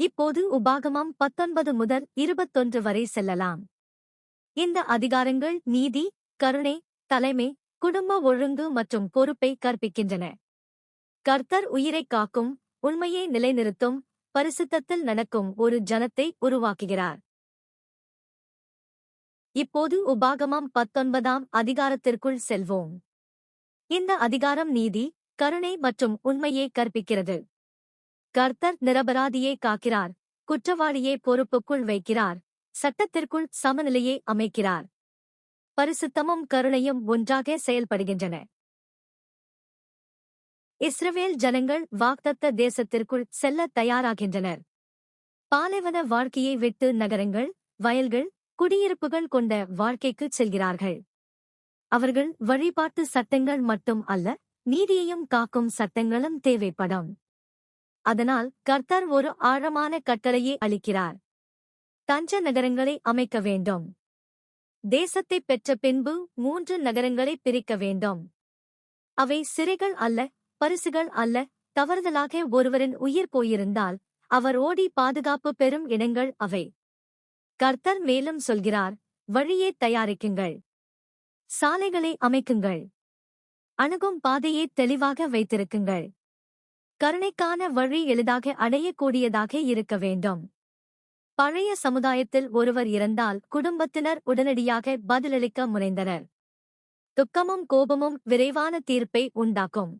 இப்போது உபாகமம் 19 முதல் 21 வரை செல்லலாம். இந்த அதிகாரங்கள் நீதி, கருணை, தலைமை, குடும்ப ஒழுங்கு மற்றும் பொறுப்பை கற்பிக்கின்றன. கர்த்தர் உயிரைக் காக்கும், உண்மையை நிலைநிறுத்தும், பரிசுத்தத்தில் நடக்கும் ஒரு ஜனத்தை உருவாக்குகிறார். இப்போது உபாகமம் 19ஆம் அதிகாரத்திற்குள் செல்வோம். இந்த அதிகாரம் நீதி, கருணை மற்றும் உண்மையை கற்பிக்கிறது. கர்த்தர் நிரபராதியை காக்கிறார், குற்றவாளியை பொறுப்புக்குள் வைக்கிறார், சட்டத்திற்குள் சமநிலையை அமைக்கிறார். பரிசுத்தமும் கருணையும் ஒன்றாக செயல்படுகின்றன. இஸ்ரவேல் ஜனங்கள் வாக்தத்த தேசத்திற்குள் செல்ல தயாராகின்றனர். பாலைவன வாழ்க்கையை விட்டு நகரங்கள், வயல்கள், குடியிருப்புகள் கொண்ட வாழ்க்கைக்குச் செல்கிறார்கள். அவர்கள் வழிபாட்டு சட்டங்கள் மட்டும் அல்ல, நீதியையும் காக்கும் சட்டங்களும் தேவைப்படும். அதனால் கர்த்தர் ஒரு ஆழமான கட்டளையை அளிக்கிறார். தஞ்ச நகரங்களை அமைக்க வேண்டும். தேசத்தைப் பெற்ற பின்பு 3 நகரங்களை பிரிக்க வேண்டும். அவை சிறைகள் அல்ல, பரிசுகள் அல்ல. தவறுதலாக ஒருவரின் உயிர் போயிருந்தால் அவர் ஓடி பாதுகாப்பு பெறும் இடங்கள் அவை. கர்த்தர் மேலும் சொல்கிறார், வழியை தயாரிக்குங்கள், சாலைகளை அமைக்குங்கள், அணுகும் பாதையை தெளிவாக வைத்திருக்குங்கள். கருணைக்கான வழி எளிதாக அடையக்கூடியதாக இருக்க வேண்டும். பழைய சமுதாயத்தில் ஒருவர் இறந்தால் குடும்பத்தினர் உடனடியாக பதிலளிக்க முனைந்தனர். துக்கமும் கோபமும் விரைவான தீர்ப்பை உண்டாக்கும்.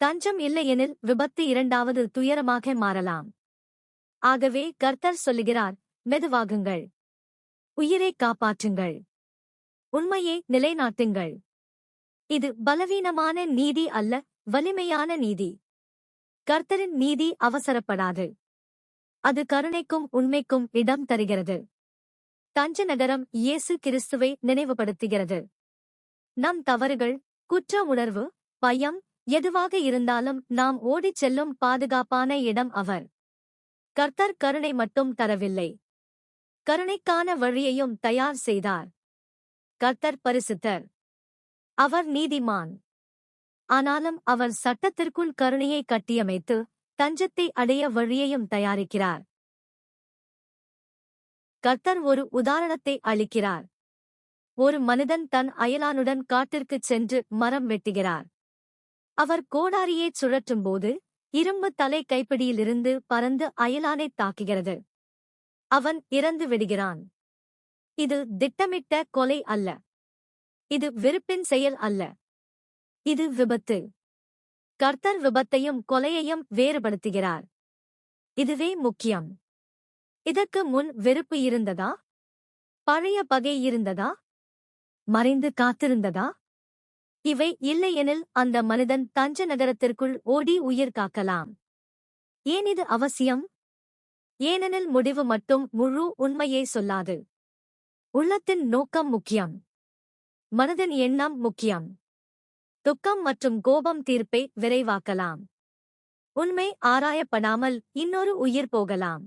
தஞ்சம் இல்லையெனில் விபத்து 2வது துயரமாக மாறலாம். ஆகவே கர்த்தர் சொல்லுகிறார், மெதுவாகுங்கள், உயிரை காப்பாற்றுங்கள், உண்மையை நிலைநாட்டுங்கள். இது பலவீனமான நீதி அல்ல, வலிமையான நீதி. கர்த்தரின் நீதி அவசரப்படாது. அது கருணைக்கும் உண்மைக்கும் இடம் தருகிறது. தஞ்ச நகரம் இயேசு கிறிஸ்துவை நினைவுபடுத்துகிறது. நம் தவறுகள், குற்ற உணர்வு, பயம் எதுவாக இருந்தாலும் நாம் ஓடிச் செல்லும் பாதுகாப்பான இடம் அவர். கர்த்தர் கருணை மட்டும் தரவில்லை, கருணைக்கான வழியையும் தயார் செய்தார். கர்த்தர் பரிசுத்தர், அவர் நீதிமான். ஆனாலும் அவர் சட்டத்திற்குள் கருணையை கட்டியமைத்து தஞ்சத்தை அடைய வழியையும் தயாரிக்கிறார். கர்த்தர் ஒரு உதாரணத்தை அளிக்கிறார். ஒரு மனிதன் தன் அயலானுடன் காட்டிற்குச் சென்று மரம் வெட்டுகிறார். அவர் கோடாரியைச் சுழற்றும்போது இரும்பு தலை கைப்பிடியிலிருந்து பறந்து அயலானைத் தாக்குகிறது. அவன் இறந்து விடுகிறான். இது திட்டமிட்ட கொலை அல்ல. இது வெறுப்பின் செயல் அல்ல. இது விபத்து. கர்த்தர் விபத்தையும் கொலையையும் வேறுபடுத்துகிறார். இதுவே முக்கியம். இதற்கு முன் வெறுப்பு இருந்ததா? பழைய பகை இருந்ததா? மறைந்து காத்திருந்ததா? இவை இல்லையெனில் அந்த மனிதன் தஞ்ச நகரத்திற்குள் ஓடி உயிர் காக்கலாம். ஏன் இது அவசியம்? ஏனெனில் முடிவு மட்டும் முழு உண்மையை சொல்லாது. உள்ளத்தின் நோக்கம் முக்கியம். மனதின் எண்ணம் முக்கியம். துக்கம் மற்றும் கோபம் தீர்ப்பை விரைவாக்கலாம். உண்மை ஆராயப்படாமல் இன்னொரு உயிர் போகலாம்.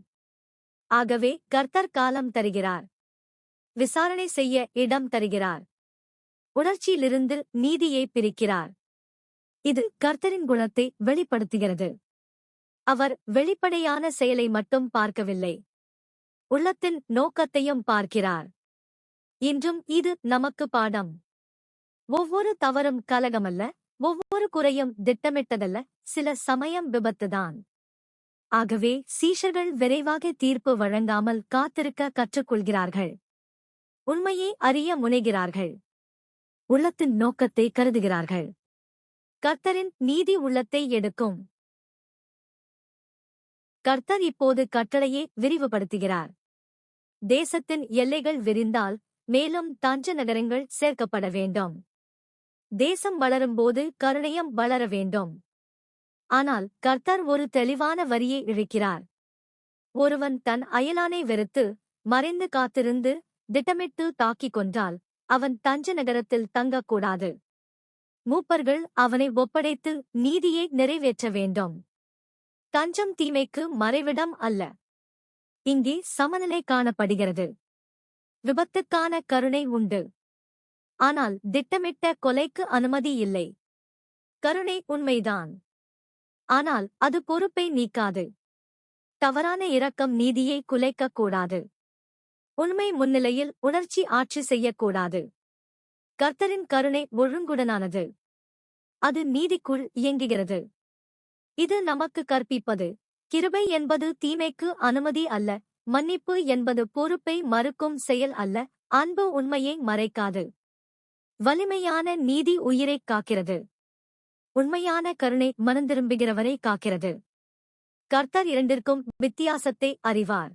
ஆகவே கர்த்தர் காலம் தருகிறார். விசாரணை செய்ய இடம் தருகிறார். உணர்ச்சியிலிருந்து நீதியை பிரிக்கிறார். இது கர்த்தரின் குணத்தை வெளிப்படுத்துகிறது. அவர் வெளிப்படையான செயலை மட்டும் பார்க்கவில்லை, உள்ளத்தின் நோக்கத்தையும் பார்க்கிறார். இன்றும் இது நமக்கு பாடம். ஒவ்வொரு தவறும் கலகமல்ல, ஒவ்வொரு குறையும் திட்டமிட்டதல்ல, சில சமயம் விபத்துதான். ஆகவே சீஷர்கள் விரைவாக தீர்ப்பு வழங்காமல் காத்திருக்க கற்றுக்கொள்கிறார்கள். உண்மையை அறிய முனைகிறார்கள். உள்ளத்தின் நோக்கத்தை கருதுகிறார்கள். கர்த்தரின் நீதி உள்ளத்தை எடுக்கும். கர்த்தர் இப்போது கட்டளையை விரிவுபடுத்துகிறார். தேசத்தின் எல்லைகள் விரிந்தால் மேலும் தஞ்ச நகரங்கள் சேர்க்கப்பட வேண்டும். தேசம் வளரும்போது கருணையும் வளர வேண்டும். ஆனால் கர்த்தர் ஒரு தெளிவான வரியை இழுக்கிறார். ஒருவன் தன் அயலானை வெறுத்து மறைந்து காத்திருந்து திட்டமிட்டு தாக்கிக் கொன்றால் அவன் தஞ்ச நகரத்தில் தங்கக்கூடாது. மூப்பர்கள் அவனை ஒப்படைத்து நீதியை நிறைவேற்ற வேண்டும். தஞ்சம் தீமைக்கு மறைவிடம் அல்ல. இங்கே சமநிலை காணப்படுகிறது. விபத்துக்கான கருணை உண்டு. ஆனால் திட்டமிட்ட கொலைக்கு அனுமதி இல்லை. கருணை உண்மைதான். ஆனால் அது பொறுப்பை நீக்காது. தவறான இரக்கம் நீதியை குலைக்கக் கூடாது. உண்மை முன்னிலையில் உணர்ச்சி ஆட்சி செய்யக்கூடாது. கர்த்தரின் கருணை ஒழுங்குடனானது. அது நீதிக்குள் இயங்குகிறது. இது நமக்கு கற்பிப்பது, கிருபை என்பது தீமைக்கு அனுமதி அல்ல, மன்னிப்பு என்பது பொறுப்பை மறுக்கும் செயல் அல்ல, அன்பு உண்மையை மறைக்காது. வலிமையான நீதி உயிரைக் காக்கிறது. உண்மையான கருணை மனந்திரும்புகிறவரை காக்கிறது. கர்த்தர் இரண்டிற்கும் வித்தியாசத்தை அறிவார்.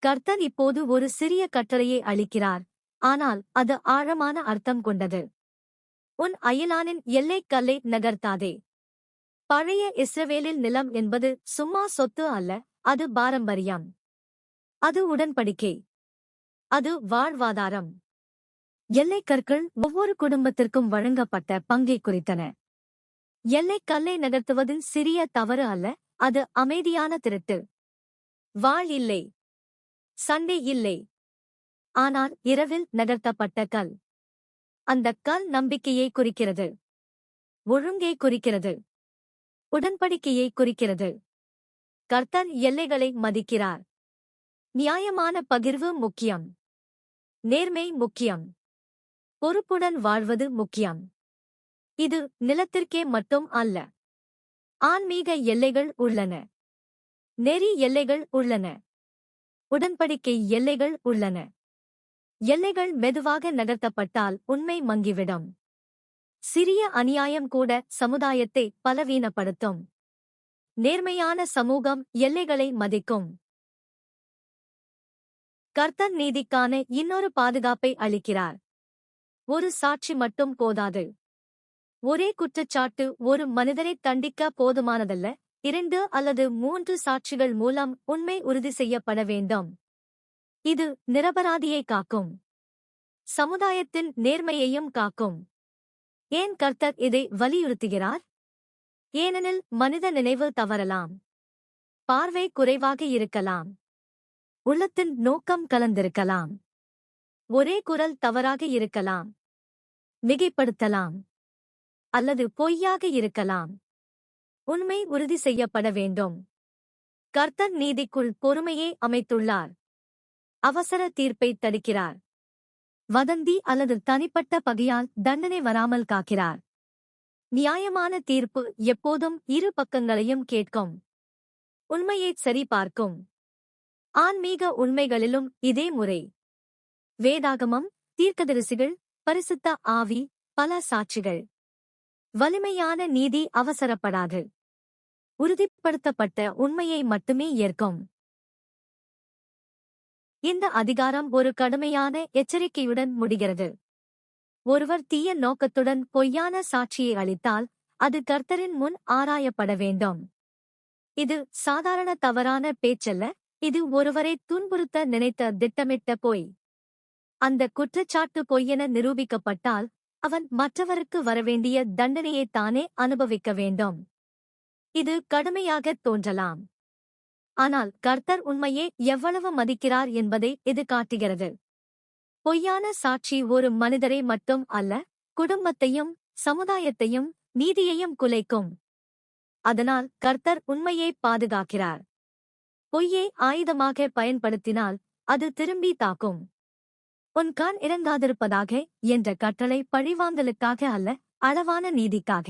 கர்த்தர் இப்போது ஒரு சிறிய கட்டளையை அளிக்கிறார், ஆனால் அது ஆழமான அர்த்தம் கொண்டது. உன் அயலானின் எல்லைக் கல்லை நகர்த்தாதே. பழைய இஸ்ரவேலில் நிலம் என்பது சும்மா சொத்து அல்ல, அது பாரம்பரியம். அது உடன்படிக்கை. அது வாழ்வாதாரம். எல்லைக் கற்கள் ஒவ்வொரு குடும்பத்திற்கும் வழங்கப்பட்ட பங்கை குறித்தன. எல்லைக் கல்லை நகர்த்துவது சிறிய தவறு அல்ல, அது அமைதியான திருட்டு. வாழ் இல்லை, சண்டை இல்லை. ஆனால் இரவில் நகர்த்தப்பட்ட கல். அந்தக் கல் நம்பிக்கையை குறிக்கிறது, ஒழுங்கை குறிக்கிறது, உடன்படிக்கையை குறிக்கிறது. கர்த்தர் எல்லைகளை மதிக்கிறார். நியாயமான பகிர்வு முக்கியம். நேர்மை முக்கியம். பொறுப்புடன் வாழ்வது முக்கியம். இது நிலத்திற்கே மட்டும் அல்ல. ஆன்மீக எல்லைகள் உள்ளன. நெறி எல்லைகள் உள்ளன. உடன்படிக்கை எல்லைகள் உள்ளன. எல்லைகள் மெதுவாக நகர்த்தப்பட்டால் உண்மை மங்கிவிடும். சிறிய அநியாயம் கூட சமுதாயத்தை பலவீனப்படுத்தும். நேர்மையான சமூகம் எல்லைகளை மதிக்கும். கர்த்தர் நீதிக்கான இன்னொரு பாதுகாப்பை அளிக்கிறார். ஒரு சாட்சி மட்டும் போதாது. ஒரே குற்றச்சாட்டு ஒரு மனிதரை தண்டிக்க போதுமானதல்ல, 2 அல்லது 3 சாட்சிகள் மூலம் உண்மை உறுதி செய்யப்பட வேண்டும். இது நிரபராதியை காக்கும். சமுதாயத்தின் நேர்மையையும் காக்கும். ஏன் கர்த்தர் இதை வலியுறுத்துகிறார்? ஏனெனில் மனித நினைவு தவறலாம். பார்வை குறைவாக இருக்கலாம். உள்ளத்தின் நோக்கம் கலந்திருக்கலாம். ஒரே குரல் தவறாக இருக்கலாம். மிகைப்படுத்தலாம். அல்லது பொய்யாக இருக்கலாம். உண்மை உறுதி செய்யப்பட வேண்டும். கர்த்தர் நீதிக்குள் பொறுமையை அமைத்துள்ளார். அவசர தீர்ப்பை தடுக்கிறார். வதந்தி அல்லது தனிப்பட்ட பகையால் தண்டனை வராமல் காக்கிறார். நியாயமான தீர்ப்பு எப்போதும் இரு பக்கங்களையும் கேட்கும். உண்மையைச் சரிபார்க்கும். ஆன்மீக உண்மைகளிலும் இதே முறை. வேதாகமம், தீர்க்கதரிசிகள், பரிசுத்த ஆவி, பல சாட்சிகள். வலிமையான நீதி அவசரப்படாது. உறுதிப்படுத்தப்பட்ட உண்மையை மட்டுமே ஏற்கும். இந்த அதிகாரம் ஒரு கடுமையான எச்சரிக்கையுடன் முடிகிறது. ஒருவர் தீய நோக்கத்துடன் பொய்யான சாட்சியை அளித்தால் அது கர்த்தரின் முன் ஆராயப்பட வேண்டும். இது சாதாரண தவறான பேச்சல்ல, இது ஒருவரை துன்புறுத்த நினைத்த திட்டமிட்ட பொய். அந்த குற்றச்சாட்டு பொய்யென நிரூபிக்கப்பட்டால் அவன் மற்றவருக்கு வரவேண்டிய தண்டனையைத் தானே அனுபவிக்க வேண்டும். இது கடுமையாகத் தோன்றலாம். ஆனால் கர்த்தர் உண்மையை எவ்வளவு மதிக்கிறார் என்பதை இது காட்டுகிறது. பொய்யான சாட்சி ஒரு மனிதரை மட்டும் அல்ல, குடும்பத்தையும் சமுதாயத்தையும் நீதியையும் குலைக்கும். அதனால் கர்த்தர் உண்மையை பாதுகாக்கிறார். பொய்யை ஆயுதமாக பயன்படுத்தினால் அது திரும்பி தாக்கும். உன் கண் இறங்காதிருப்பதாக என்ற கட்டளை பழிவாங்கலுக்காக அல்ல, அளவான நீதிக்காக.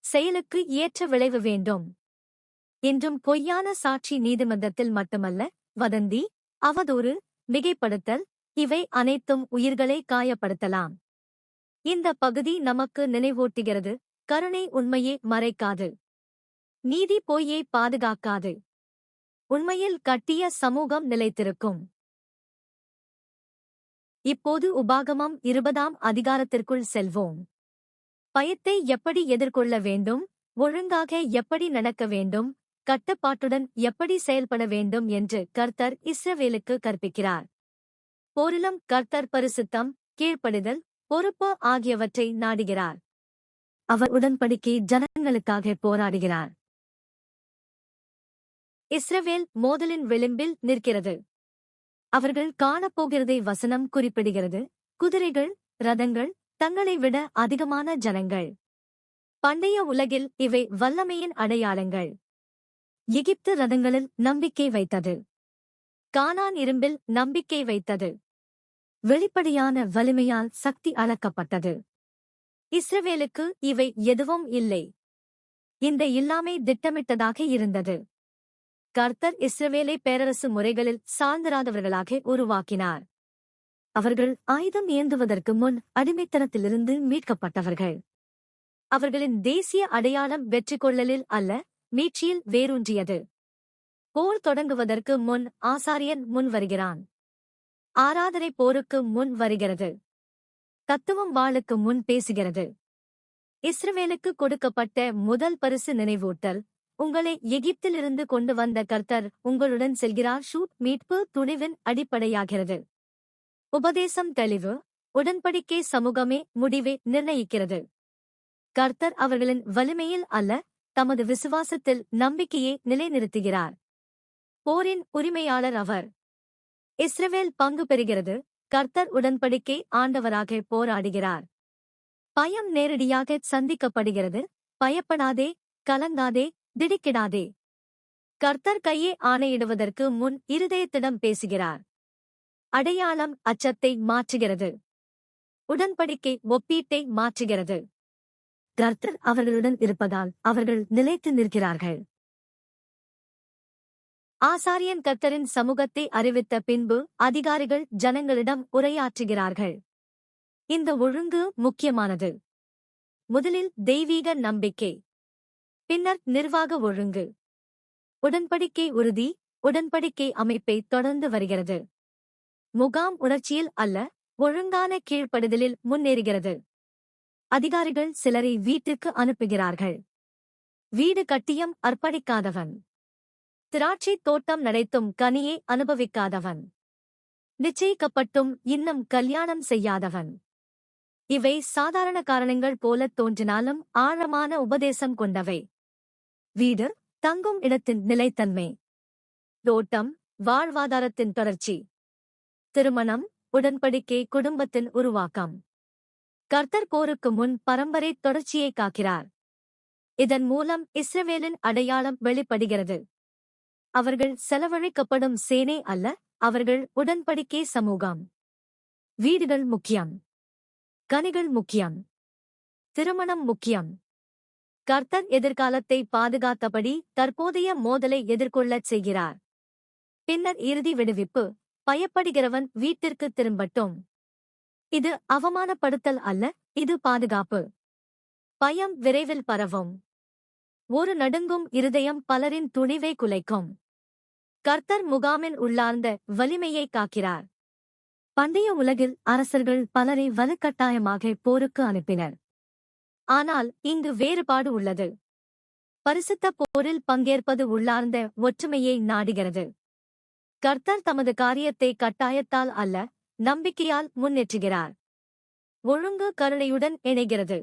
செயலுக்கு ஏற்ற விளைவு வேண்டும். இன்றும் பொய்யான சாட்சி நீதிமன்றத்தில் மட்டுமல்ல, வதந்தி, அவதூறு, மிகைப்படுத்தல், இவை அனைத்தும் உயிர்களை காயப்படுத்தலாம். இந்த பகுதி நமக்கு நினைவூட்டுகிறது, கருணை உண்மையை மறைக்காது. நீதி பொய்யை பாதுகாக்காது. உண்மையில் கட்டிய சமூகம் நிலைத்திருக்கும். இப்போது உபாகமம் 20ஆம் அதிகாரத்திற்குள் செல்வோம். பயத்தை எப்படி எதிர்கொள்ள வேண்டும், ஒழுங்காக எப்படி நடக்க வேண்டும், கட்டுப்பாட்டுடன் எப்படி செயல்பட வேண்டும் என்று கர்த்தர் இஸ்ரவேலுக்கு கற்பிக்கிறார். போரிலும் கர்த்தர் பரிசுத்தம், கீழ்ப்படிதல், பொறுப்பு ஆகியவற்றை நாடுகிறார். அவர் உடன்படிக்கை ஜனங்களுக்காக போராடுகிறார். இஸ்ரவேல் மோதலின் விளிம்பில் நிற்கிறது. அவர்கள் காணப்போகிறதை வசனம் குறிப்பிடுகிறது. குதிரைகள், ரதங்கள், தங்களை விட அதிகமான ஜனங்கள். பண்டைய உலகில் இவை வல்லமையின் அடையாளங்கள். எகிப்து ரதங்களில் நம்பிக்கை வைத்தது. கானான் இரும்பில் நம்பிக்கை வைத்தது. வெளிப்படையான வலிமையால் சக்தி அளக்கப்பட்டது. இஸ்ரவேலுக்கு இவை எதுவும் இல்லை. இந்த இல்லாமை திட்டமிட்டதாக இருந்தது. கர்த்தர் இஸ்ரவேலை பேரரசு முறைகளில் சார்ந்திராதவர்களாக உருவாக்கினார். அவர்கள் ஆயுதம் ஏந்துவதற்கு முன் அடிமைத்தனத்திலிருந்து மீட்கப்பட்டவர்கள். அவர்களின் தேசிய அடையாளம் வெற்றி கொள்ளலில் அல்ல, மீட்சியில் வேரூன்றியது. போர் தொடங்குவதற்கு முன் ஆசாரியன் முன் வருகிறான். ஆராதனை போருக்கு முன் வருகிறது. தத்துவம் வாளுக்கு முன் பேசுகிறது. இஸ்ரவேலுக்கு கொடுக்கப்பட்ட முதல் பரிசு நினைவூட்டல், உங்களை எகிப்திலிருந்து கொண்டு வந்த கர்த்தர் உங்களுடன் செல்கிறார். ஷூட் மீட்பு துணிவின் அடிப்படையாகிறது. உபதேசம் தெளிவு, உடன்படிக்கை சமூகமே முடிவை நிர்ணயிக்கிறது. கர்த்தர் அவர்களின் வலிமையில் அல்ல, தமது விசுவாசத்தில் நம்பிக்கையை நிலைநிறுத்துகிறார். போரின் உரிமையாளர் அவர். இஸ்ரவேல் பங்கு பெறுகிறது. கர்த்தர் உடன்படிக்கை ஆண்டவராக போராடுகிறார். பயம் நேரடியாக சந்திக்கப்படுகிறது. பயப்படாதே, கலங்காதே, திடுக்கிடாதே. கர்த்தர் கையே ஆணையிடுவதற்கு முன் இருதயத்திடம் பேசுகிறார். அடையாளம் அச்சத்தை மாற்றுகிறது. உடன்படிக்கை ஒப்பீட்டை மாற்றுகிறது. கர்த்தர் அவர்களுடன் இருப்பதால் அவர்கள் நிலைத்து நிற்கிறார்கள். ஆசாரியன் கர்த்தரின் சமூகத்தை அறிவித்த பின்பு அதிகாரிகள் ஜனங்களிடம் உரையாற்றுகிறார்கள். இந்த ஒழுங்கு முக்கியமானது. முதலில் தெய்வீக நம்பிக்கை, பின்னர் நிர்வாக ஒழுங்கு. உடன்படிக்கை உறுதி, உடன்படிக்கை அமைப்பை தொடர்ந்து வருகிறது. முகாம் உணர்ச்சியில் அல்ல, ஒழுங்கான கீழ்ப்படுதலில் முன்னேறுகிறது. அதிகாரிகள் சிலரை வீட்டுக்கு அனுப்புகிறார்கள். வீடு கட்டியம் அர்ப்பணிக்காதவன், திராட்சை தோட்டம் நடைத்தும் கனியை அனுபவிக்காதவன், நிச்சயிக்கப்பட்டும் இன்னும் கல்யாணம் செய்யாதவன். இவை சாதாரண காரணங்கள் போல தோன்றினாலும் ஆழமான உபதேசம் கொண்டவை. வீடு தங்கும் இடத்தின் நிலைத்தன்மை. தோட்டம் வாழ்வாதாரத்தின் தொடர்ச்சி. திருமணம் உடன்படிக்கை குடும்பத்தின் உருவாக்கம். கர்த்தர் போருக்கு முன் பரம்பரை தொடர்ச்சியை காக்கிறார். இதன் மூலம் இஸ்ரவேலின் அடையாளம் வெளிப்படுகிறது. அவர்கள் செலவழிக்கப்படும் சேனை அல்ல, அவர்கள் உடன்படிக்கை சமூகம். வீடுகள் முக்கியம். கனிகள் முக்கியம். திருமணம் முக்கியம். கர்த்தர் எதிர்காலத்தை பாதுகாத்தபடி தற்போதைய மோதலை எதிர்கொள்ளச் செய்கிறார். பின்னர் இறுதி விடுவிப்பு. பயப்படுகிறவன் வீட்டிற்கு திரும்பட்டும். இது அவமானப்படுத்தல் அல்ல, இது பாதுகாப்பு. பயம் விரைவில் பரவும். ஒரு நடுங்கும் இருதயம் பலரின் துணிவை குலைக்கும். கர்த்தர் முகாமின் உள்ளார்ந்த வலிமையை காக்கிறார். பண்டைய உலகில் அரசர்கள் பலரை வலுக்கட்டாயமாக போருக்கு அனுப்பினர். ஆனால் இங்கு வேறுபாடு உள்ளது. பரிசுத்த போரில் பங்கேற்பது உள்ளார்ந்த ஒற்றுமையை நாடுகிறது. கர்த்தர் தமது காரியத்தை கட்டாயத்தால் அல்ல, நம்பிக்கையால் முன்னேற்றுகிறார். ஒழுங்கு கருணையுடன் இணைகிறது.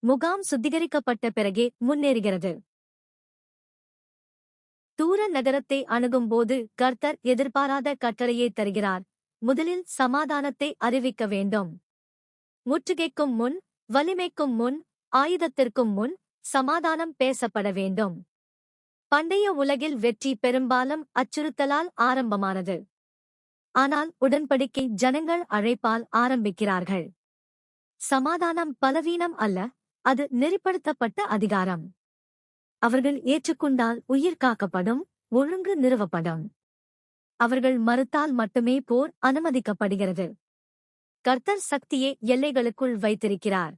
முகாம் சுத்திகரிக்கப்பட்ட பிறகே முன்னேறுகிறது. தூர நகரத்தை அணுகும்போது கர்த்தர் எதிர்பாராத கட்டளையை தருகிறார். முதலில் சமாதானத்தை அறிவிக்க வேண்டும். முற்றுகைக்கும் முன், வலிமைக்கும் முன், ஆயுதத்திற்கும் முன் சமாதானம் பேசப்பட வேண்டும். பண்டைய உலகில் வெற்றி பெரும்பாலும் அச்சுறுத்தலால் ஆரம்பமானது. ஆனால் உடன்படிக்கை ஜனங்கள் அழைப்பால் ஆரம்பிக்கிறார்கள். சமாதானம் பலவீனம் அல்ல, அது நெறிப்படுத்தப்பட்ட அதிகாரம். அவர்கள் ஏற்றுக்கொண்டால் உயிர் காக்கப்படும், ஒழுங்கு நிறுவப்படும். அவர்கள் மறுத்தால் மட்டுமே போர் அனுமதிக்கப்படுகிறது. கர்த்தர் சக்தியை எல்லைகளுக்குள் வைத்திருக்கிறார்.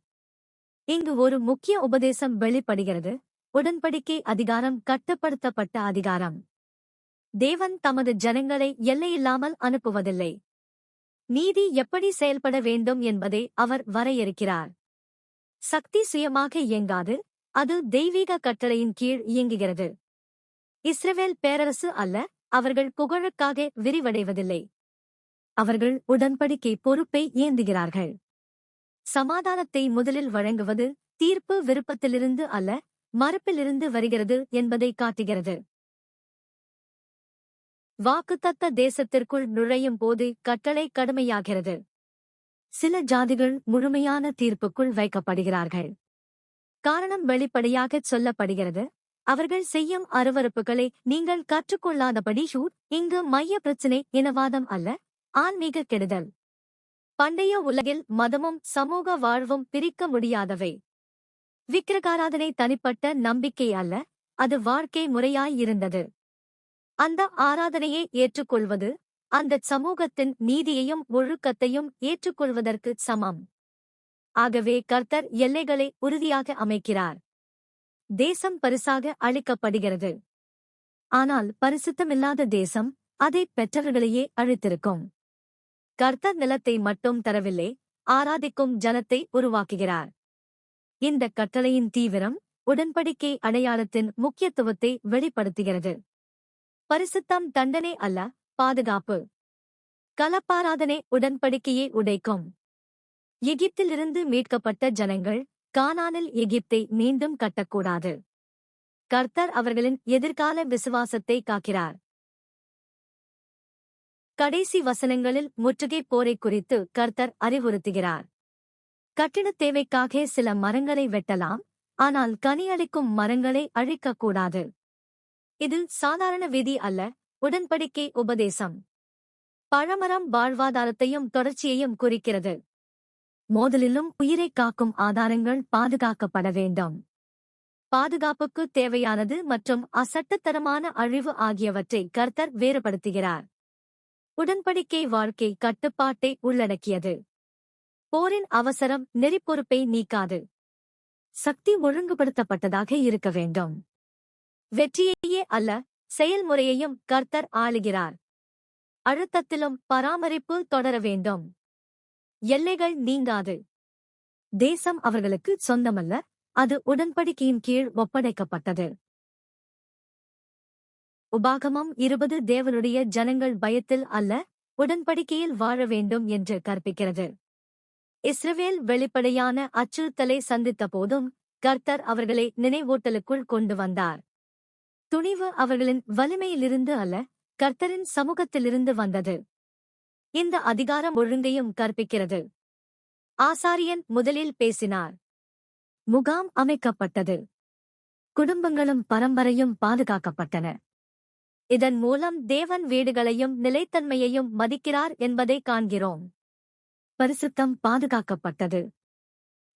இங்கு ஒரு முக்கிய உபதேசம் வெளிப்படுகிறது. உடன்படிக்கை அதிகாரம் கட்டுப்படுத்தப்பட்ட அதிகாரம். தேவன் தமது ஜனங்களை எல்லையில்லாமல் அனுப்புவதில்லை. நீதி எப்படி செயல்பட வேண்டும் என்பதை அவர் வரையறுக்கிறார். சக்தி சுயமாக இயங்காது, அது தெய்வீக கட்டளையின் கீழ் இயங்குகிறது. இஸ்ரவேல் பேரரசு அல்ல, அவர்கள் புகழுக்காக விரிவடைவதில்லை. அவர்கள் உடன்படிக்கை பொறுப்பை ஏந்துகிறார்கள். சமாதானத்தை முதலில் வழங்குவது தீர்ப்பு விருப்பத்திலிருந்து அல்ல, மறுப்பிலிருந்து வருகிறது என்பதை காட்டுகிறது. வாக்குத்தத்த தேசத்திற்குள் நுழையும் போது கட்டளை கடுமையாகிறது. சில ஜாதிகள் முழுமையான தீர்ப்புக்குள் வைக்கப்படுகிறார்கள். காரணம் வெளிப்படையாகச் சொல்லப்படுகிறது. அவர்கள் செய்யும் அருவருப்புகளை நீங்கள் கற்றுக்கொள்ளாதபடி ஷூட். இங்கு மைய பிரச்சினை இனவாதம் அல்ல, ஆன்மீக கெடுதல். பண்டைய உலகில் மதமும் சமூக வாழ்வும் பிரிக்க முடியாதவை. விக்கிரகாராதனை தனிப்பட்ட நம்பிக்கை அல்ல, அது வாழ்க்கை முறையாயிருந்தது. அந்த ஆராதனையை ஏற்றுக்கொள்வது அந்தச் சமூகத்தின் நீதியையும் ஒழுக்கத்தையும் ஏற்றுக்கொள்வதற்கு சமம். ஆகவே கர்த்தர் எல்லைகளை உறுதியாக அமைக்கிறார். தேசம் பரிசாக அளிக்கப்படுகிறது. ஆனால் பரிசுத்தமில்லாத தேசம் அதைப் பெற்றவர்களையே அழித்திருக்கும். கர்த்தர் நிலத்தை மட்டும் தரவில்லை, ஆராதிக்கும் ஜனத்தை உருவாக்குகிறார். இந்த கட்டளையின் தீவிரம் உடன்படிக்கை அடையாளத்தின் முக்கியத்துவத்தை வெளிப்படுத்துகிறது. பரிசுத்தம் தண்டனை அல்ல, பாதுகாப்பு. கலப்பாராதனை உடன்படிக்கையை உடைக்கும். எகிப்திலிருந்து மீட்கப்பட்ட ஜனங்கள் கானானில் எகிப்தை மீண்டும் கட்டக்கூடாது. கர்த்தர் அவர்களின் எதிர்கால விசுவாசத்தை காக்கிறார். கடைசி வசனங்களில் முற்றுகை போரை குறித்து கர்த்தர் அறிவுறுத்துகிறார். கட்டிடத் தேவைக்காக சில மரங்களை வெட்டலாம், ஆனால் கனியளிக்கும் மரங்களை அழிக்கக்கூடாது. இது சாதாரண விதி அல்ல, உடன்படிக்கை உபதேசம். பழமரம் வாழ்வாதாரத்தையும் தொடர்ச்சியையும் குறிக்கிறது. மோதலிலும் உயிரைக் காக்கும் ஆதாரங்கள் பாதுகாக்கப்பட வேண்டும். பாதுகாப்புக்கு தேவையானது மற்றும் அசட்டத்தரமான அழிவு ஆகியவற்றை கர்த்தர் வேறுபடுத்துகிறார். உடன்படிக்கை வாழ்க்கை கட்டுப்பாட்டை உள்ளடக்கியது. போரின் அவசரம் நெறிப்பொறுப்பை நீக்காது. சக்தி ஒழுங்குபடுத்தப்பட்டதாக இருக்க வேண்டும். வெற்றியையே அல்ல, செயல்முறையையும் கர்த்தர் ஆளுகிறார். அழுத்தத்திலும் பராமரிப்பு தொடர வேண்டும். எல்லைகள் நீங்காது. தேசம் அவர்களுக்கு சொந்தமல்ல, அது உடன்படிக்கையின் கீழ் ஒப்படைக்கப்பட்டது. உபாகமம் 20 தேவனுடைய ஜனங்கள் பயத்தில் அல்ல, உடன்படிக்கையில் வாழ வேண்டும் என்று கற்பிக்கிறது. இஸ்ரவேல் வெளிப்படையான அச்சுறுத்தலை சந்தித்த போதும் கர்த்தர் அவர்களை நினைவூட்டலுக்குள் கொண்டு வந்தார். துணிவு அவர்களின் வலிமையிலிருந்து அல்ல, கர்த்தரின் சமூகத்திலிருந்து வந்தது. இந்த அதிகாரம் ஒழுங்கையும் கற்பிக்கிறது. ஆசாரியன் முதலில் பேசினார். முகாம் அமைக்கப்பட்டது. குடும்பங்களும் பரம்பரையும் பாதுகாக்கப்பட்டன. இதன் மூலம் தேவன் வீடுகளையும் நிலைத்தன்மையையும் மதிக்கிறார் என்பதை காண்கிறோம். பரிசுத்தம் பாதுகாக்கப்பட்டது.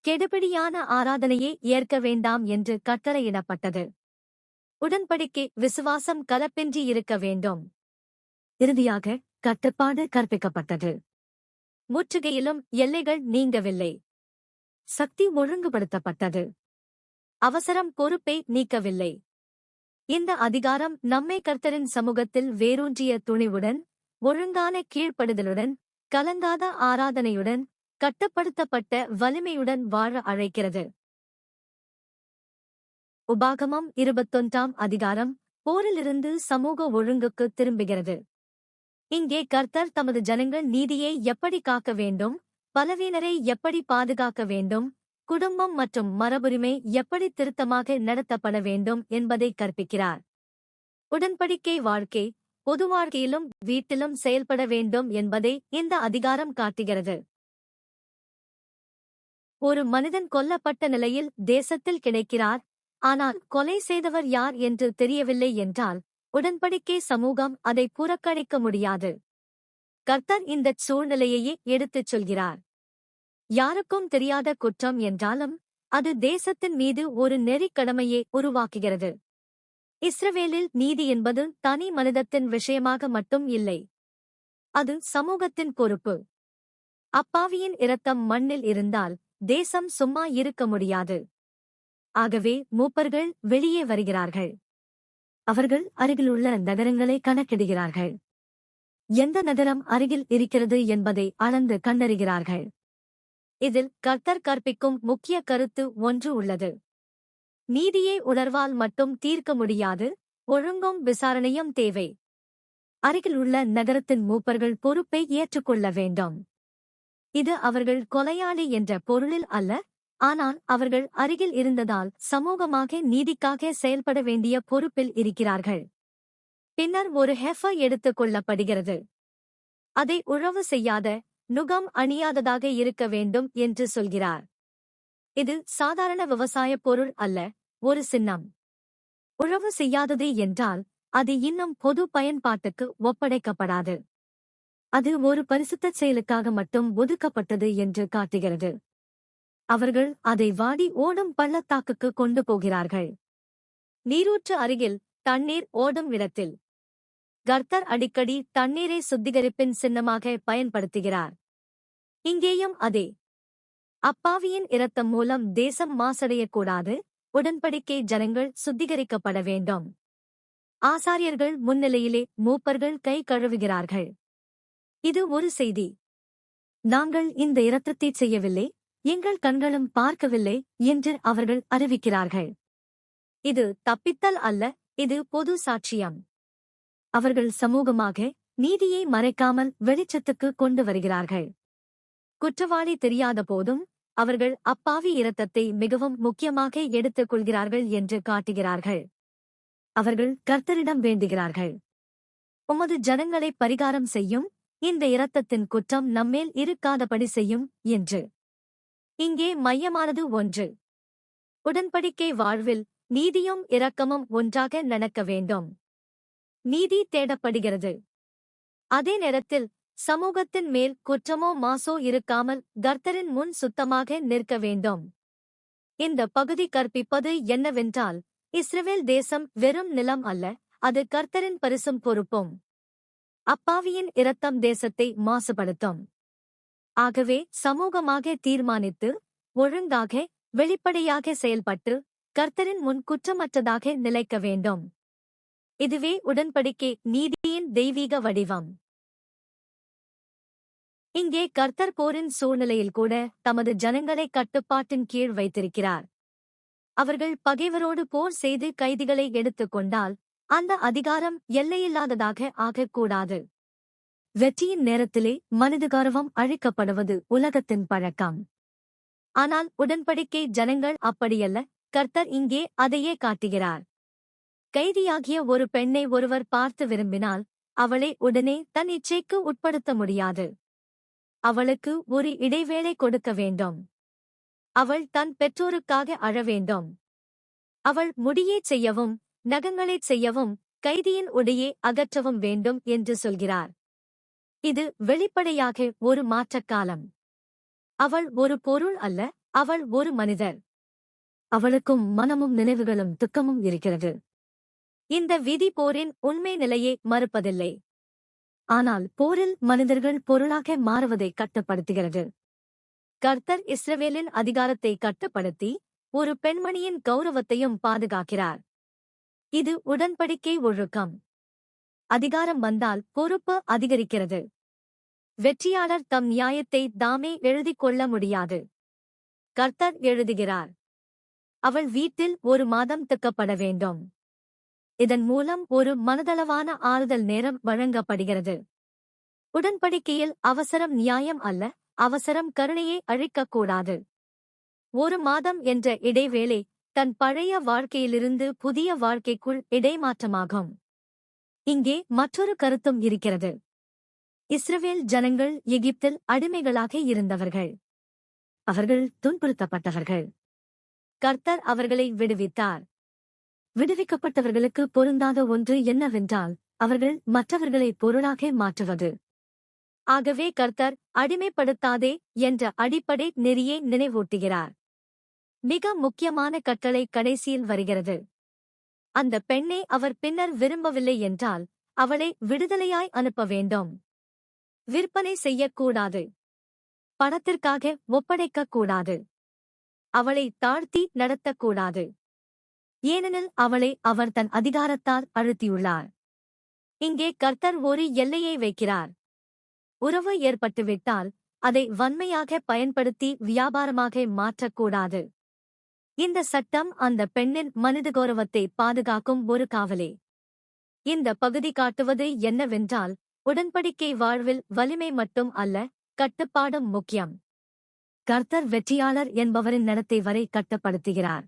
கெடுபிடியான ஆராதனையை ஏற்க வேண்டாம் என்று கட்டளையிடப்பட்டது. உடன்படிக்கை விசுவாசம் கலப்பின்றி இருக்க வேண்டும். இறுதியாக கட்டுப்பாடு கற்பிக்கப்பட்டது. முற்றுகையிலும் எல்லைகள் நீங்கவில்லை. சக்தி ஒழுங்குபடுத்தப்பட்டது. அவசரம் பொறுப்பை நீக்கவில்லை. இந்த அதிகாரம் நம்மை கர்த்தரின் சமூகத்தில் வேரூன்றிய துணிவுடன், ஒழுங்கான கீழ்ப்படுதலுடன், கலங்காத ஆராதனையுடன், கட்டுப்படுத்தப்பட்ட வலிமையுடன் வாழ அழைக்கிறது. உபாகமம் 21 அதிகாரம் போரிலிருந்து சமூக ஒழுங்குக்கு திரும்புகிறது. இங்கே கர்த்தர் தமது ஜனங்கள் நீதியை எப்படி காக்க வேண்டும், பலவீனரை எப்படி பாதுகாக்க வேண்டும், குடும்பம் மற்றும் மரபுரிமை எப்படி திருத்தமாக நடத்தப்பட வேண்டும் என்பதை கற்பிக்கிறார். உடன்படிக்கை வாழ்க்கை பொது வாழ்க்கையிலும் வீட்டிலும் செயல்பட வேண்டும் என்பதை இந்த அதிகாரம் காட்டுகிறது. ஒரு மனிதன் கொல்லப்பட்ட நிலையில் தேசத்தில் கிடைக்கிறார், ஆனால் கொலை செய்தவர் யார் என்று தெரியவில்லை என்றால் உடன்படிக்கை சமூகம் அதை புறக்கணிக்க முடியாது. கர்த்தர் இந்தச் சூழ்நிலையையே எடுத்துச் சொல்கிறார். யாருக்கும் தெரியாத குற்றம் என்றாலும் அது தேசத்தின் மீது ஒரு நெறிக்கடமையை உருவாக்குகிறது. இஸ்ரவேலில் நீதி என்பது தனி மனிதத்தின் விஷயமாக மட்டும் இல்லை, அது சமூகத்தின் பொறுப்பு. அப்பாவியின் இரத்தம் மண்ணில் இருந்தால் தேசம் சும்மா இருக்க முடியாது. ஆகவே மூப்பர்கள் வெளியே வருகிறார்கள். அவர்கள் அருகிலுள்ள நகரங்களை கணக்கிடுகிறார்கள். எந்த நகரம் அருகில் இருக்கிறது என்பதை அளந்து கண்டறிகிறார்கள். இதில் கர்த்தர் கற்பிக்கும் முக்கிய கருத்து ஒன்று உள்ளது. நீதியை உணர்வால் மட்டும் தீர்க்க முடியாது, ஒழுங்கும் விசாரணையும் தேவை. அருகில் உள்ள நகரத்தின் மூப்பர்கள் பொறுப்பை ஏற்றுக்கொள்ள வேண்டும். இது அவர்கள் கொலையாளி என்ற பொருளில் அல்ல, ஆனால் அவர்கள் அருகில் இருந்ததால் சமூகமாக நீதிக்காக செயல்பட வேண்டிய பொறுப்பில் இருக்கிறார்கள். பின்னர் ஒரு ஹெஃபர் எடுத்துக் கொள்ளப்படுகிறது. அதை உழவு செய்யாத, நுகம் அணியாததாக இருக்க வேண்டும் என்று சொல்கிறார். இது சாதாரண விவசாய பொருள் அல்ல, ஒரு சின்னம். உழவு செய்யாததே என்றால் அது இன்னும் பொது பயன்பாட்டுக்கு ஒப்படைக்கப்படாது. அது ஒரு பரிசுத்த செயலுக்காக மட்டும் ஒதுக்கப்பட்டது என்று காட்டுகிறது. அவர்கள் அதை வாடி ஓடும் பள்ளத்தாக்குக்கு கொண்டு போகிறார்கள். நீரூற்று அருகில் தண்ணீர் ஓடும் இடத்தில் கர்த்தர் அடிக்கடி தண்ணீரை சுத்திகரிப்பின் சின்னமாக பயன்படுத்துகிறார். இங்கேயும் அதே. அப்பாவியின் இரத்தம் மூலம் தேசம் மாசடையக்கூடாது. உடன்படிக்கை ஜனங்கள் சுத்திகரிக்கப்பட வேண்டும். ஆசாரியர்கள் முன்னிலையிலே மூப்பர்கள் கை கழுவுகிறார்கள். இது ஒரு செய்தி. நாங்கள் இந்த இரத்தத்தை செய்யவில்லை, எங்கள் கண்களும் பார்க்கவில்லை என்று அவர்கள் அறிவிக்கிறார்கள். இது தப்பித்தல் அல்ல, இது பொது சாட்சியம். அவர்கள் சமூகமாக நீதியை மறைக்காமல் வெளிச்சத்துக்கு கொண்டு வருகிறார்கள். குற்றவாளி தெரியாத போதும் அவர்கள் அப்பாவி இரத்தத்தை மிகவும் முக்கியமாக எடுத்துக் கொள்கிறார்கள் என்று காட்டுகிறார்கள். அவர்கள் கர்த்தரிடம் வேண்டுகிறார்கள், உமது ஜனங்களை பரிகாரம் செய்யும், இந்த இரத்தத்தின் குற்றம் நம்மேல் இருக்காதபடி செய்யும் என்று. இங்கே மையமானது ஒன்று. உடன்படிக்கை வாழ்வில் நீதியும் இரக்கமும் ஒன்றாக நடக்க வேண்டும். நீதி தேடப்படுகிறது. அதே நேரத்தில் சமூகத்தின் மேல் குற்றமோ மாசோ இருக்காமல் கர்த்தரின் முன் சுத்தமாக நிற்க வேண்டும். இந்த பகுதி கற்பிப்பது என்னவென்றால், இஸ்ரவேல் தேசம் வெறும் நிலம் அல்ல, அது கர்த்தரின் பரிசும் பொறுப்பும். அப்பாவியின் இரத்தம் தேசத்தை மாசுபடுத்தும். ஆகவே சமூகமாக தீர்மானித்து ஒழுங்காக வெளிப்படையாக செயல்பட்டு கர்த்தரின் முன் குற்றமற்றதாக நிலைக்க வேண்டும். இதுவே உடன்படிக்கை நீதியின் தெய்வீக வடிவம். இங்கே கர்த்தர் போரின் சூழ்நிலையில் கூட தமது ஜனங்களை கட்டுப்பாட்டின் கீழ் வைத்திருக்கிறார். அவர்கள் பகைவரோடு போர் செய்து கைதிகளை எடுத்துக் கொண்டால் அந்த அதிகாரம் எல்லையில்லாததாக ஆகக்கூடாது. வெற்றியின் நேரத்திலே மனித கௌரவம் அழிக்கப்படுவது உலகத்தின் பழக்கம். ஆனால் உடன்படிக்கை ஜனங்கள் அப்படியல்ல. கர்த்தர் இங்கே அதையே காட்டுகிறார். கைதியாகிய ஒரு பெண்ணை ஒருவர் பார்த்து விரும்பினால் அவளை உடனே தன் இச்சைக்கு உட்படுத்த முடியாது. அவளுக்கு ஒரு இடைவேளை கொடுக்க வேண்டும். அவள் தன் பெற்றோருக்காக அழ வேண்டும். அவள் முடியைச் செய்யவும் நகங்களைச் செய்யவும் கைதியின் உடையை அகற்றவும் வேண்டும் என்று சொல்கிறார். இது வெளிப்படையாக ஒரு மாற்றக்காலம். அவள் ஒரு பொருள் அல்ல, அவள் ஒரு மனிதர். அவளுக்கும் மனமும் நினைவுகளும் துக்கமும் இருக்கிறது. இந்த விதி போரின் உண்மை நிலையை மறுப்பதில்லை. ஆனால் போரில் மனிதர்கள் பொருளாக மாறுவதை கட்டுப்படுத்துகிறது. கர்த்தர் இஸ்ரவேலின் அதிகாரத்தை கட்டுப்படுத்தி ஒரு பெண்மணியின் கௌரவத்தையும் பாதுகாக்கிறார். இது உடன்படிக்கை ஒழுக்கம். அதிகாரம் வந்தால் பொறுப்பு அதிகரிக்கிறது. வெற்றியாளர் தம் நியாயத்தை தாமே எழுதிக் கொள்ள முடியாது. கர்த்தர் எழுதுகிறார். அவள் வீட்டில் ஒரு மாதம் திக்கப்பட வேண்டும். இதன் மூலம் ஒரு மனதளவான ஆறுதல் நேரம் வழங்கப்படுகிறது. உடன்படிக்கையில் அவசரம் நியாயம் அல்ல, அவசரம் கருணையை அழிக்கக்கூடாது. ஒரு மாதம் என்ற இடைவேளை தன் பழைய வாழ்க்கையிலிருந்து புதிய வாழ்க்கைக்குள் இடைமாற்றமாகும். இங்கே மற்றொரு கருத்தும் இருக்கிறது. இஸ்ரவேல் ஜனங்கள் எகிப்தில் அடிமைகளாக இருந்தவர்கள். அவர்கள் துன்புறுத்தப்பட்டவர்கள். கர்த்தர் அவர்களை விடுவித்தார். விடுவிக்கப்பட்டவர்களுக்கு பொருந்தாத ஒன்று என்னவென்றால் அவர்கள் மற்றவர்களை பொருளாக மாற்றுவது. ஆகவே கர்த்தர் அடிமைப்படுத்தாதே என்ற அடிப்படை நெறியை நினைவூட்டுகிறார். மிக முக்கியமான கட்டளை கடைசியில் வருகிறது. அந்த பெண்ணை அவர் பின்னர் விரும்பவில்லை என்றால் அவளை விடுதலையாய் அனுப்ப வேண்டும். விற்பனை செய்யக்கூடாது. பணத்திற்காக ஒப்படைக்கக்கூடாது. அவளை தாழ்த்தி நடத்தக்கூடாது. ஏனெனில் அவளை அவர் தன் அதிகாரத்தால் அழுத்தியுள்ளார். இங்கே கர்த்தர் ஒரு எல்லையை வைக்கிறார். உறவு ஏற்பட்டுவிட்டால் அதை வன்மையாக பயன்படுத்தி வியாபாரமாக மாற்றக்கூடாது. இந்த சட்டம் அந்த பெண்ணின் மனித கௌரவத்தை பாதுகாக்கும் ஒரு காவலே. இந்த பகுதி காட்டுவது என்னவென்றால் உடன்படிக்கை வாழ்வில் வலிமை மட்டும் அல்ல, கட்டுப்பாடும் முக்கியம். கர்த்தர் வெற்றியாளர் என்பவரின் நடத்தை வரை கட்டுப்படுத்துகிறார்.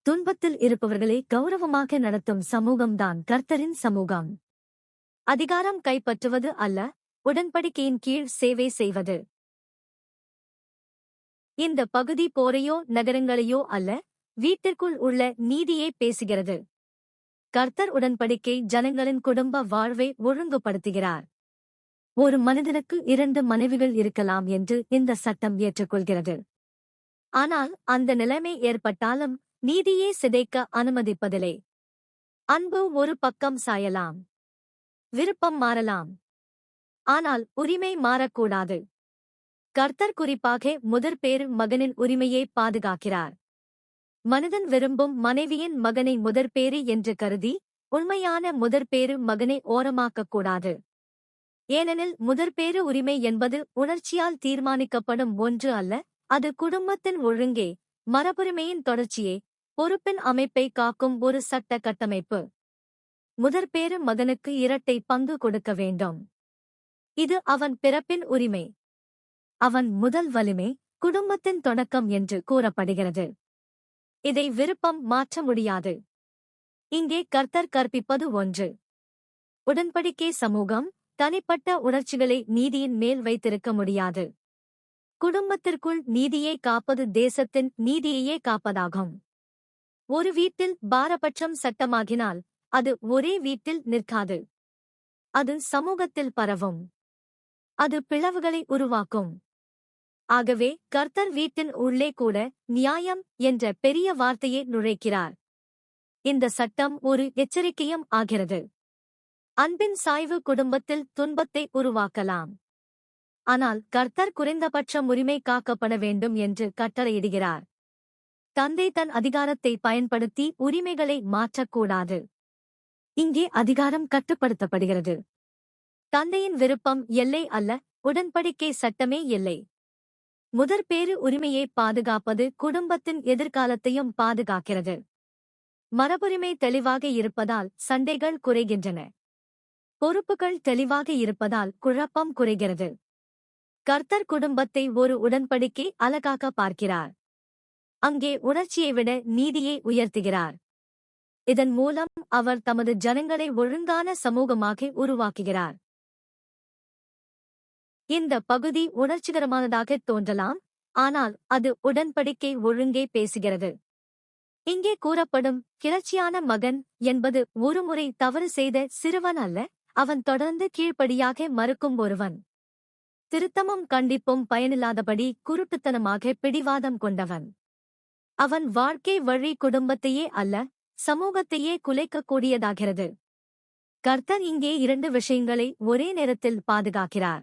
துன்பத்தில் இருப்பவர்களை கௌரவமாக நடத்தும் சமூகம்தான் கர்த்தரின் சமூகம். அதிகாரம் கைப்பற்றுவது அல்ல, உடன்படிக்கையின் கீழ் சேவை செய்வது. இந்த பகுதி போரையோ நகரங்களையோ அல்ல, வீட்டிற்குள் உள்ள நீதியை பேசுகிறது. கர்த்தர் உடன்படிக்கை ஜனங்களின் குடும்ப வாழ்வை ஒழுங்குபடுத்துகிறார். ஒரு மனிதனுக்கு 2 மனைவிகள் இருக்கலாம் என்று இந்த சட்டம் ஏற்றுக்கொள்கிறது. ஆனால் அந்த நிலைமை ஏற்பட்டாலும் நீதியே சிதைக்க அனுமதிப்பதில்லை. அன்பு ஒரு பக்கம் சாயலாம், விருப்பம் மாறலாம், ஆனால் உரிமை மாறக்கூடாது. கர்த்தர் குறிப்பாக முதற்பேறு மகனின் உரிமையை பாதுகாக்கிறார். மனிதன் விரும்பும் மனைவியின் மகனை முதற்பேறு என்று கருதி உண்மையான முதற்பேறு மகனை ஓரமாக்கக்கூடாது. ஏனெனில் முதற்பேறு உரிமை என்பது உணர்ச்சியால் தீர்மானிக்கப்படும் ஒன்று அல்ல, அது குடும்பத்தின் ஒழுங்கே, மரபுரிமையின் தொடர்ச்சியே, பொறுப்பின் அமைப்பை காக்கும் ஒரு சட்ட கட்டமைப்பு. முதற்பேறு மகனுக்கு இரட்டை பங்கு கொடுக்க வேண்டும். இது அவன் பிறப்பின் உரிமை. அவன் முதல் வலிமை, குடும்பத்தின் தொடக்கம் என்று கூறப்படுகிறது. இதை விருப்பம் மாற்ற முடியாது. இங்கே கர்த்தர் கற்பிப்பது ஒன்று. உடன்படிக்கை சமூகம் தனிப்பட்ட உணர்ச்சிகளை நீதியின் மேல் வைத்திருக்க முடியாது. குடும்பத்திற்குள் நீதியை காப்பது தேசத்தின் நீதியையே காப்பதாகும். ஒரு வீட்டில் பாரபட்சம் சட்டமாகினால் அது ஒரே வீட்டில் நிற்காது. அது சமூகத்தில் பரவும். அது பிளவுகளை உருவாக்கும். ஆகவே கர்த்தர் வீட்டின் உள்ளே கூட நியாயம் என்ற பெரிய வார்த்தையை நுழைக்கிறார். இந்த சட்டம் ஒரு எச்சரிக்கையும் ஆகிறது. அன்பின் சாய்வு குடும்பத்தில் துன்பத்தை உருவாக்கலாம். ஆனால் கர்த்தர் குறைந்தபட்ச உரிமை காக்கப்பட வேண்டும் என்று கட்டளையிடுகிறார். தந்தை தன் அதிகாரத்தை பயன்படுத்தி உரிமைகளை மாற்றக்கூடாது. இங்கே அதிகாரம் கட்டுப்படுத்தப்படுகிறது. தந்தையின் விருப்பம் எல்லை அல்ல, உடன்படிக்கை சட்டமே எல்லை. முதற்பேறு உரிமையை பாதுகாப்பது குடும்பத்தின் எதிர்காலத்தையும் பாதுகாக்கிறது. மரபுரிமை தெளிவாக இருப்பதால் சண்டைகள் குறைகின்றன. பொறுப்புகள் தெளிவாக இருப்பதால் குழப்பம் குறைகிறது. கர்த்தர் குடும்பத்தை ஒரு உடன்படிக்கை அழகாக பார்க்கிறார். அங்கே உணர்ச்சியை விட நீதியை உயர்த்துகிறார். இதன் மூலம் அவர் தமது ஜனங்களை ஒழுங்கான சமூகமாக உருவாக்குகிறார். இந்த பகுதி உணர்ச்சிகரமானதாக தோன்றலாம், ஆனால் அது உடன்படிக்கை ஒழுங்கே பேசுகிறது. இங்கே கூறப்படும் கிளர்ச்சியான மகன் என்பது ஒருமுறை தவறு செய்த சிறுவன் அல்ல, அவன் தொடர்ந்து கீழ்ப்படியாக மறுக்கும் ஒருவன். திருத்தமும் கண்டிப்பும் பயனில்லாதபடி குருட்டுத்தனமாக பிடிவாதம் கொண்டவன். அவன் வாழ்க்கை வழி குடும்பத்தையே அல்ல, சமூகத்தையே குலைக்கக்கூடியதாகிறது. கர்த்தர் இங்கே 2 விஷயங்களை ஒரே நேரத்தில் பாதுகாக்கிறார்.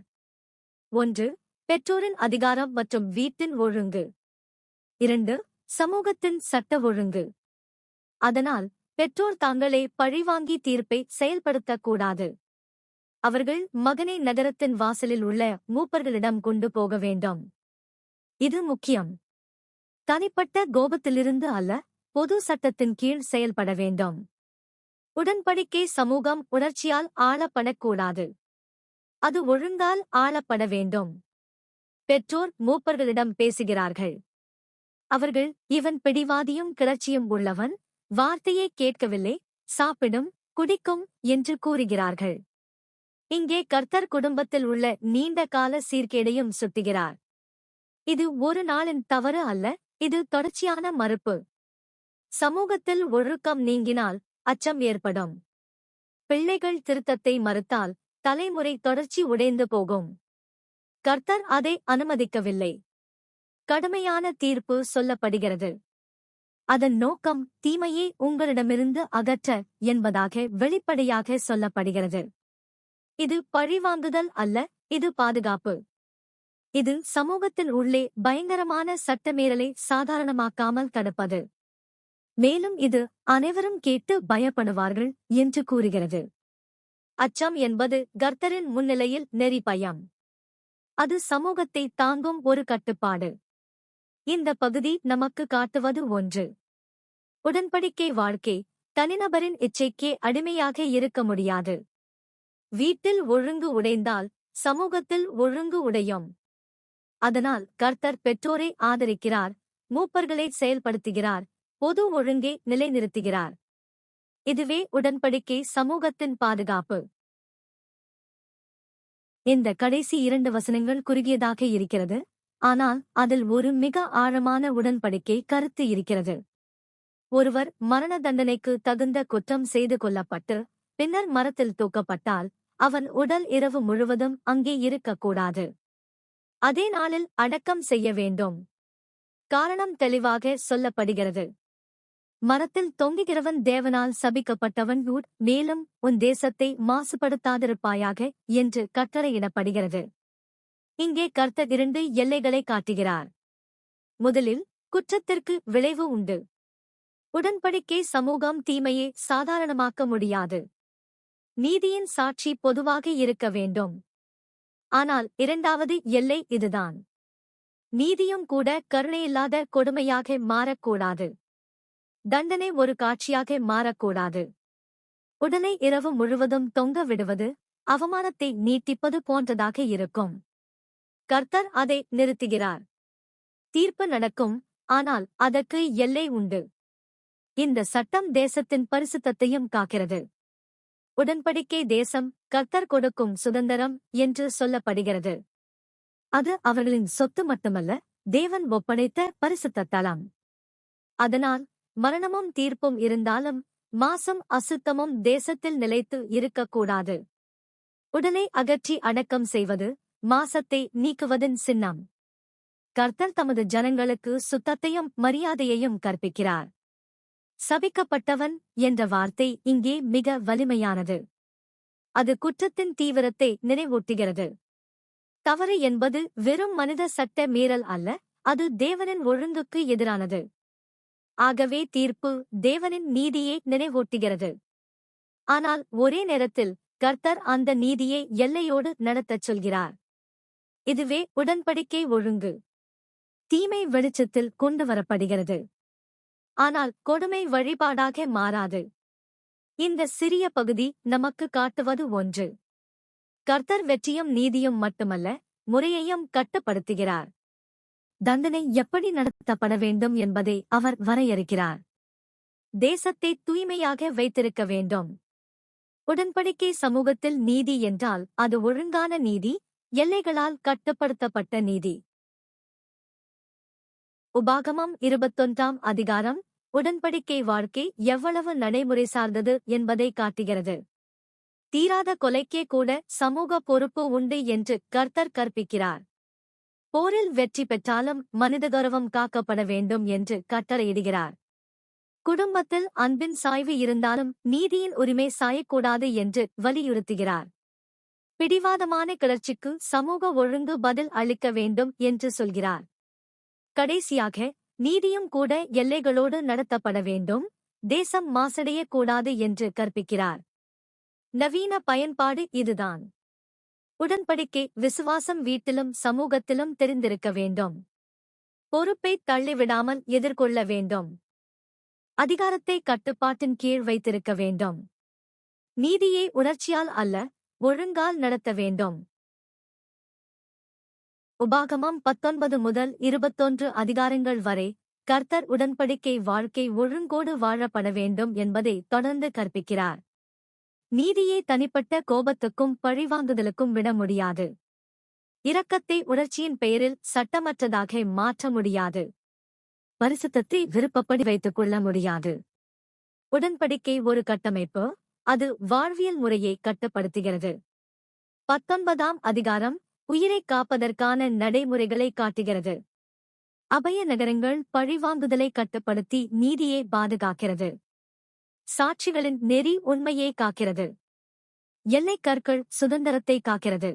1. பெற்றோரின் அதிகாரம் மற்றும் வீட்டின் ஒழுங்கு. 2. சமூகத்தின் சட்ட ஒழுங்கு. அதனால் பெற்றோர் தாங்களே பழிவாங்கி தீர்ப்பை செயல்படுத்தக்கூடாது. அவர்கள் மகனை நகரத்தின் வாசலில் உள்ள மூப்பர்களிடம் கொண்டு போக வேண்டும். இது முக்கியம். தனிப்பட்ட கோபத்திலிருந்து அல்ல, பொது சட்டத்தின் கீழ் செயல்பட வேண்டும். உடன்படிக்கை சமூகம் உணர்ச்சியால் ஆளப்படக்கூடாது. அது ஒழுங்கால் ஆளப்பட வேண்டும். பெற்றோர் மூப்பர்களிடம் பேசுகிறார்கள். அவர்கள், இவன் பிடிவாதியும் கிளர்ச்சியும் உள்ளவன், வார்த்தையை கேட்கவில்லை, சாப்பிடும், குடிக்கும் என்று கூறுகிறார்கள். இங்கே கர்த்தர் குடும்பத்தில் உள்ள நீண்ட கால சீர்கேடையும் சுட்டுகிறார். இது ஒரு நாளின் தவறு அல்ல, இது தொடர்ச்சியான மறுப்பு. சமூகத்தில் ஒழுக்கம் நீங்கினால் அச்சம் ஏற்படும். பிள்ளைகள் திருத்தத்தை மறுத்தால் தலைமுறை தொடர்ச்சி உடைந்து போகும். கர்த்தர் அதை அனுமதிக்கவில்லை. கடுமையான தீர்ப்பு சொல்லப்படுகிறது. அதன் நோக்கம் தீமையை உங்களிடமிருந்து அகற்ற என்பதாக வெளிப்படையாக சொல்லப்படுகிறது. இது பழிவாங்குதல் அல்ல, இது பாதுகாப்பு. இது சமூகத்தின் உள்ளே பயங்கரமான சட்டமீறலை சாதாரணமாக்காமல் தடுப்பது. மேலும் இது அனைவரும் கேட்டு பயப்படுவார்கள் என்று கூறுகிறது. அச்சம் என்பது கர்த்தரின் முன்னிலையில் நெறி பயம். அது சமூகத்தை தாங்கும் ஒரு கட்டுப்பாடு. இந்த பகுதி நமக்கு காட்டுவது ஒன்று. உடன்படிக்கை வாழ்க்கை தனிநபரின் இச்சைக்கே அடிமையாக இருக்க முடியாது. வீட்டில் ஒழுங்கு உடைந்தால் சமூகத்தில் ஒழுங்கு உடையும். அதனால் கர்த்தர் பெற்றோரை ஆதரிக்கிறார், மூப்பர்களை செயல்படுத்துகிறார், பொது ஒழுங்கை நிலைநிறுத்துகிறார். இதுவே உடன்படிக்கை சமூகத்தின் பாதுகாப்பு. இந்த கடைசி 2 வசனங்கள் குறுகியதாக இருக்கிறது, ஆனால் அதில் ஒரு மிக ஆழமான உடன்படிக்கை கருத்து இருக்கிறது. ஒருவர் மரண தண்டனைக்கு தகுந்த குற்றம் செய்து கொள்ளப்பட்டு பின்னர் மரத்தில் தூக்கப்பட்டால் அவன் உடல் இரவு முழுவதும் அங்கே இருக்கக்கூடாது. அதே நாளில் அடக்கம் செய்ய வேண்டும். காரணம் தெளிவாக சொல்லப்படுகிறது. மரத்தில் தொங்குகிறவன் தேவனால் சபிக்கப்பட்டவன். மேலும் உன் தேசத்தை மாசுபடுத்தாதிருப்பாயாக என்று கட்டளையிடப்படுகிறது. இங்கே கர்த்தர் 2 எல்லைகளை காட்டுகிறார். முதலில் குற்றத்திற்கு விளைவு உண்டு. உடன்படிக்கை சமூகம் தீமையை சாதாரணமாக்க முடியாது. நீதியின் சாட்சி பொதுவாக இருக்க வேண்டும். ஆனால் 2வது எல்லை இதுதான். நீதியும் கூட கருணையில்லாத கொடுமையாக மாறக்கூடாது. தண்டனை ஒரு காட்சியாக மாறக்கூடாது. உடனே இரவு முழுவதும் தொங்க விடுவது அவமானத்தை நீட்டிப்பது போன்றதாக இருக்கும். கர்த்தர் அதை நிறுத்துகிறார். தீர்ப்பு நடக்கும், ஆனால் அதற்கு எல்லை உண்டு. இந்த சட்டம் தேசத்தின் பரிசுத்தத்தையும் காக்கிறது. உடன்படிக்கை தேசம் கர்த்தர் கொடுக்கும் சுதந்திரம் என்று சொல்லப்படுகிறது. அது அவர்களின் சொத்து மட்டுமல்ல, தேவன் ஒப்படைத்த பரிசுத்த தலம். அதனால் மரணமும் தீர்ப்பும் இருந்தாலும் மாசும் அசுத்தமும் தேசத்தில் நிலைத்து இருக்கக்கூடாது. உடலை அகற்றி அடக்கம் செய்வது மாசத்தை நீக்குவதின் சின்னம். கர்த்தர் தமது ஜனங்களுக்கு சுத்தத்தையும் மரியாதையையும் கற்பிக்கிறார். சபிக்கப்பட்டவன் என்ற வார்த்தை இங்கே மிக வலிமையானது. அது குற்றத்தின் தீவிரத்தை நினைவூட்டுகிறது. தவறு என்பது வெறும் மனித சட்ட மீறல் அல்ல, அது தேவனின் ஒழுங்குக்கு எதிரானது. ஆகவே தீர்ப்பு தேவனின் நீதியை நினைவூட்டுகிறது. ஆனால் ஒரே நேரத்தில் கர்த்தர் அந்த நீதியை எல்லையோடு நடத்தச் சொல்கிறார். இதுவே உடன்படிக்கை ஒழுங்கு. தீமை வெளிச்சத்தில் கொண்டு வரப்படுகிறது. ஆனால் கொடுமை வழிபாடாக மாறாது. இந்த சிறிய பகுதி நமக்கு காட்டுவது ஒன்று. கர்த்தர் வெற்றியும் நீதியும் மட்டுமல்ல, முறையையும் கட்டுப்படுத்துகிறார். தண்டனை எப்படி நடத்தப்பட வேண்டும் என்பதை அவர் வரையறுக்கிறார். தேசத்தை தூய்மையாக வைத்திருக்க வேண்டும். உடன்படிக்கை சமூகத்தில் நீதி என்றால் அது ஒழுங்கான நீதி, எல்லைகளால் கட்டுப்படுத்தப்பட்ட நீதி. உபாகமம் 21ஆம் அதிகாரம் உடன்படிக்கை வாழ்க்கை எவ்வளவு நடைமுறை சார்ந்தது என்பதை காட்டுகிறது. தீராத கொலைக்கே கூட சமூக பொறுப்பு உண்டு என்று கர்த்தர் கற்பிக்கிறார். போரில் வெற்றி பெற்றாலும் மனித கௌரவம் காக்கப்பட வேண்டும் என்று கட்டளையிடுகிறார். குடும்பத்தில் அன்பின் சாய்வு இருந்தாலும் நீதியின் உரிமை சாயக்கூடாது என்று வலியுறுத்துகிறார். பிடிவாதமான கிளர்ச்சிக்கு சமூக ஒழுங்கு பதில் அளிக்க வேண்டும் என்று சொல்கிறார். கடைசியாக நீதியும் கூட எல்லைகளோடு நடத்தப்பட வேண்டும், தேசம் மாசடையக்கூடாது என்று கற்பிக்கிறார். நவீன பயன்பாடு இதுதான். உடன்படிக்கை விசுவாசம் வீட்டிலும் சமூகத்திலும் தெரிந்திருக்க வேண்டும். பொறுப்பை தள்ளிவிடாமல் எதிர்கொள்ள வேண்டும். அதிகாரத்தை கட்டுப்பாட்டின் கீழ் வைத்திருக்க வேண்டும். நீதியை உணர்ச்சியால் அல்ல, ஒழுங்கால் நடத்த வேண்டும். உபாகமம் 19 முதல் 21 அதிகாரங்கள் வரை கர்த்தர் உடன்படிக்கை வாழ்க்கை ஒழுங்கோடு வாழப்பட வேண்டும் என்பதை தொடர்ந்து கற்பிக்கிறார். நீதியை தனிப்பட்ட கோபத்துக்கும் பழிவாங்குதலுக்கும் விட முடியாது. இரக்கத்தை உணர்ச்சியின் பெயரில் சட்டமற்றதாக மாற்ற முடியாது. பரிசுத்தத்தை விருப்பப்படி வைத்துக் கொள்ள முடியாது. உடன்படிக்கை ஒரு கட்டமைப்பு, அது வாழ்வியல் முறையை கட்டுப்படுத்துகிறது. 19ஆம் அதிகாரம் உயிரைக் காப்பதற்கான நடைமுறைகளை காட்டுகிறது. அபய நகரங்கள் பழிவாங்குதலை கட்டுப்படுத்தி நீதியை பாதுகாக்கிறது. சாட்சிகளின் நெறி உண்மையை காக்கிறது. எல்லைக் கற்கள் சுதந்திரத்தை காக்கிறது.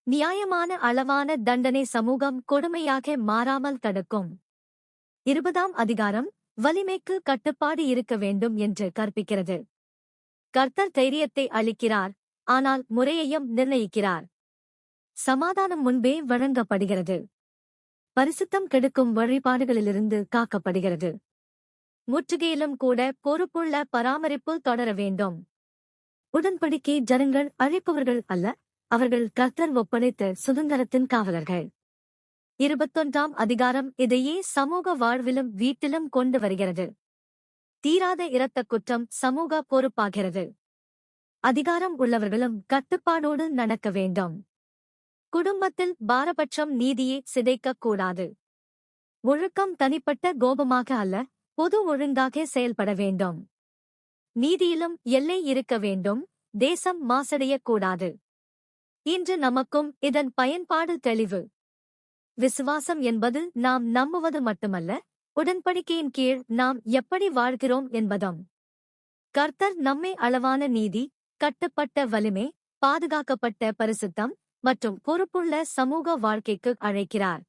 நியாயமான அளவான தண்டனை சமூகம் கொடுமையாக மாறாமல் தடுக்கும். 20ஆம் அதிகாரம் வலிமைக்கு கட்டுப்பாடு இருக்க வேண்டும் என்று கற்பிக்கிறது. கர்த்தர் தைரியத்தை அளிக்கிறார், ஆனால் முறையையும் நிர்ணயிக்கிறார். சமாதானம் முன்பே வழங்கப்படுகிறது. பரிசுத்தம் கெடுக்கும் வழிபாடுகளிலிருந்து காக்கப்படுகிறது. முற்றுகையிலும் கூட பொறுப்புள்ள பராமரிப்பு தொடர வேண்டும். உடன்படிக்கை ஜனங்கள் அழைப்பவர்கள் அல்ல, அவர்கள் கர்த்தர் ஒப்படைத்த சுதந்திரத்தின் காவலர்கள். 21ஆம் அதிகாரம் இதையே சமூக வாழ்விலும் வீட்டிலும் கொண்டு வருகிறது. தீராத இரத்தக் குற்றம் சமூக பொறுப்பாகிறது. அதிகாரம் உள்ளவர்களும் கட்டுப்பாடோடு நடக்க வேண்டும். குடும்பத்தில் பாரபட்சம் நீதியை சிதைக்கக்கூடாது. ஒழுக்கம் தனிப்பட்ட கோபமாக அல்ல, பொது ஒழுங்காக செயல்பட வேண்டும். நீதியிலும் எல்லை இருக்க வேண்டும். தேசம் மாசடையக்கூடாது. இன்று நமக்கும் இதன் பயன்பாடு தெளிவு. விசுவாசம் என்பது நாம் நம்புவது மட்டுமல்ல, உடன்படிக்கையின் கீழ் நாம் எப்படி வாழ்கிறோம் என்பதும். கர்த்தர் நம்மை அளவான நீதி, கட்டுப்பட்ட வலிமை, பாதுகாக்கப்பட்ட பரிசுத்தம் மற்றும் பொறுப்புள்ள சமூக வாழ்க்கைக்கு அழைக்கிறார்.